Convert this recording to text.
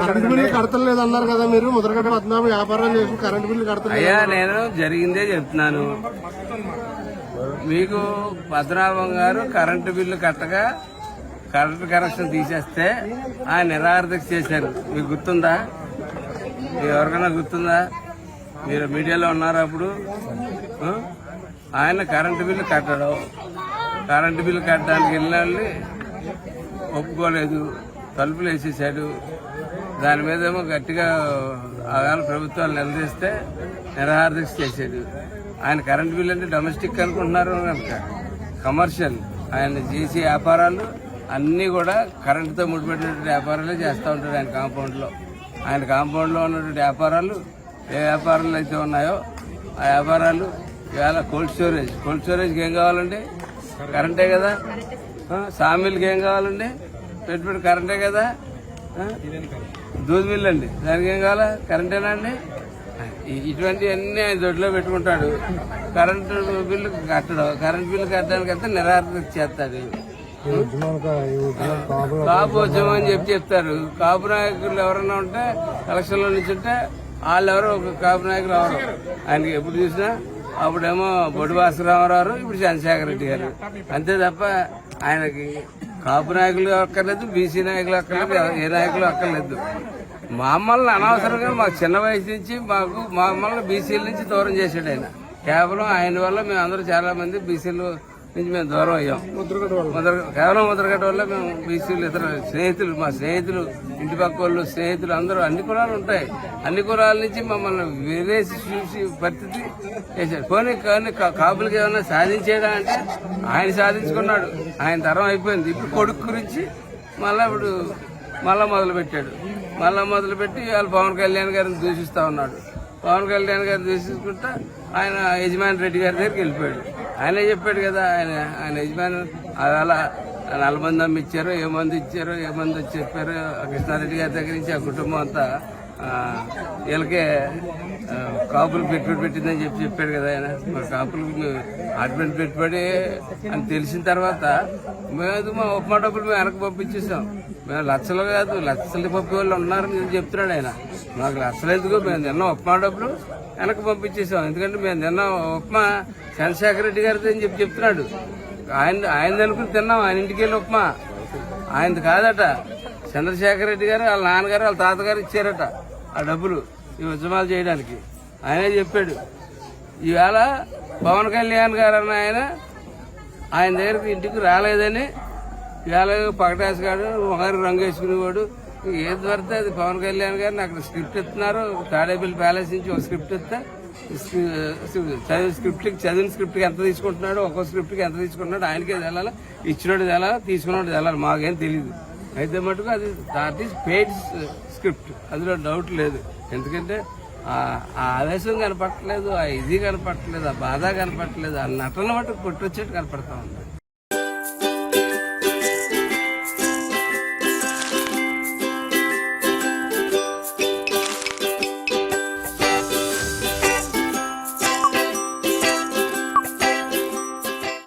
Current bill కడతలేదు అన్నారు కదా మీరు. ముద్రగడ్డ పద్మనాభ వ్యాపారం చేసి కరెంట్ బిల్లు కడతలేదు. అయ్యా నేను జరిగిందే చెప్తున్నాను మీకు. పద్మనాభం గారు కరెంటు బిల్లు కట్టగా కరెంటు కనెక్షన్ తీసేస్తే ఆయన నిరాహారదీక్ష చేశారు. మీకు గుర్తుందా? ఎవరికైనా గుర్తుందా? మీరు మీడియాలో ఉన్నారు అప్పుడు. ఆయన కరెంటు బిల్లు కట్టడం, కరెంటు బిల్లు కట్టడానికి వెళ్ళిన వాళ్ళు ఒప్పుకోలేదు, తలుపులు వేసేసాడు. దాని మీద ఏమో గట్టిగా ఆవేళ ప్రభుత్వాలు నిలదీస్తే నిరాహారదీక్ష చేశాడు. ఆయన కరెంటు బిల్లు అంటే డొమెస్టిక్ అనుకుంటున్నారు కనుక కమర్షియల్. ఆయన చేసే వ్యాపారాలు అన్నీ కూడా కరెంటుతో ముడిపెట్టినటువంటి వ్యాపారాలే చేస్తూ ఉంటాడు ఆయన కాంపౌండ్లో. ఆయన కాంపౌండ్లో ఉన్నటువంటి వ్యాపారాలు ఏ వ్యాపారాలు అయితే ఉన్నాయో ఆ వ్యాపారాలు ఇవాళ కోల్డ్ స్టోరేజ్కి ఏం కావాలండి? కరెంటే కదా. సామిల్కి ఏం కావాలండి? పెట్టుబడి కరెంటే కదా. దూద్ మిల్ అండి, దానికి ఏం కావాలా? కరెంటేనా అండి? ఇటువంటివన్నీ ఆయన దొడ్లో పెట్టుకుంటాడు. కరెంటు బిల్లు కట్టడం, కరెంటు బిల్లు కట్టడానికి అంతా నిరాహారదీక్ష చేస్తాడు. కాపు ఉద్యమం అని చెప్తారు. కాపు నాయకులు ఎవరైనా ఉంటే ఎలక్షన్లో నుంచి ఉంటే వాళ్ళు ఎవరో ఒక కాపు నాయకులు ఎవరు ఆయనకి ఎప్పుడు చూసినా అప్పుడేమో బొడ్డు భాస్కరరావు, ఇప్పుడు చంద్రశేఖర రెడ్డి గారు. అంతే తప్ప ఆయనకి కాపు నాయకులు అక్కర్లేదు, బీసీ నాయకులు అక్కర్లేదు, ఏ నాయకులు అక్కర్లేదు. మమ్మల్ని అనవసరంగా మాకు చిన్న వయసు నుంచి మమ్మల్ని బీసీల నుంచి దూరం చేశాడు ఆయన. కేవలం ఆయన వల్ల మేము అందరూ చాలా మంది బీసీలు నుంచి మేము దూరం అయ్యాం. కేవలం ముద్రగడ్డ వల్ల మేము బీసీలు, ఇతర స్నేహితులు, మా స్నేహితులు, ఇంటి పక్క వాళ్ళు, స్నేహితులు అందరూ అన్ని కులాలు ఉంటాయి. అన్ని కులాల నుంచి మమ్మల్ని విదేశీ చూసి పరిస్థితి చేశాడు. కానీ కాపులకి ఏమన్నా సాధించేయడా అంటే ఆయన సాధించుకున్నాడు. ఆయన తరం అయిపోయింది. ఇప్పుడు కొడుకు గురించి మళ్ళా మొదలుపెట్టాడు. మొదలుపెట్టి వాళ్ళు పవన్ కళ్యాణ్ గారిని దూషిస్తా ఉన్నాడు. పవన్ కళ్యాణ్ గారిని దూషించుకుంటా ఆయన యజమాని రెడ్డి గారి దగ్గరికి వెళ్ళిపోయాడు. ఆయనే చెప్పాడు కదా, ఆయన యజమాని అలా 40 మంది అమ్మిచ్చారో, ఏ మంది ఇచ్చారో, ఏ మంది వచ్చి చెప్పారో కృష్ణారెడ్డి గారి దగ్గర నుంచి ఆ కుటుంబం అంతా వీళ్ళకే కాపులు పెట్టుబడి పెట్టిందని చెప్పాడు కదా ఆయన. మరి కాపులకు అడ్మెంట్ పెట్టుబడి అని తెలిసిన తర్వాత మేము మా ఉప్మా డబ్బులు మేము వెనక్కి పంపించేసాం. మేము లక్షలు కాదు, లక్షలు పంపే వాళ్ళు ఉన్నారని చెప్తున్నాడు ఆయన. మాకు లక్షలు ఎందుకు, మేము తిన్న ఉప్మా డబ్బులు వెనక్కి పంపించేసాం. ఎందుకంటే మేము తిన్న ఉప్మా చంద్రశేఖర రెడ్డి గారితో అని చెప్తున్నాడు. ఆయన అనుకుని తిన్నాం. ఆయన ఇంటికి వెళ్ళి ఉప్మా ఆయనది కాదట. చంద్రశేఖర రెడ్డి గారు, వాళ్ళ నాన్నగారు, వాళ్ళ తాతగారు ఇచ్చారట ఆ డబ్బులు ఈ ఉద్యమాలు చేయడానికి. ఆయనే చెప్పాడు. ఈవేళ పవన్ కళ్యాణ్ గారు అన్న ఆయన దగ్గరికి ఇంటికి రాలేదని ఇవాళ పకటాస్ గారు ఒకరికి రంగు వేసుకునేవాడు. ఏది పడితే అది పవన్ కళ్యాణ్ గారిని అక్కడ స్క్రిప్ట్ ఇస్తున్నారు. తాడేపల్లి ప్యాలెస్ నుంచి ఒక స్క్రిప్ట్ ఇస్తే చదివిన స్క్రిప్ట్కి ఎంత తీసుకుంటున్నాడు, ఒక్కో స్క్రిప్ట్కి ఎంత తీసుకుంటున్నాడు ఆయనకే తెలాలి, ఇచ్చినోడు తెలాలి, తీసుకున్నోడు తెలాలి. మాకేం తెలియదు. అయితే మటుకు అది దాట్ ఈస్ పెయిడ్ స్క్రిప్ట్, అందులో డౌట్ లేదు. ఎందుకంటే ఆ ఆవేశం కనపడట్లేదు, ఆ ఇది కనపడట్లేదు, ఆ బాధ కనపడట్లేదు, ఆ నటన మటుకు కొట్టొచ్చేట్టు కనపడతా ఉంది.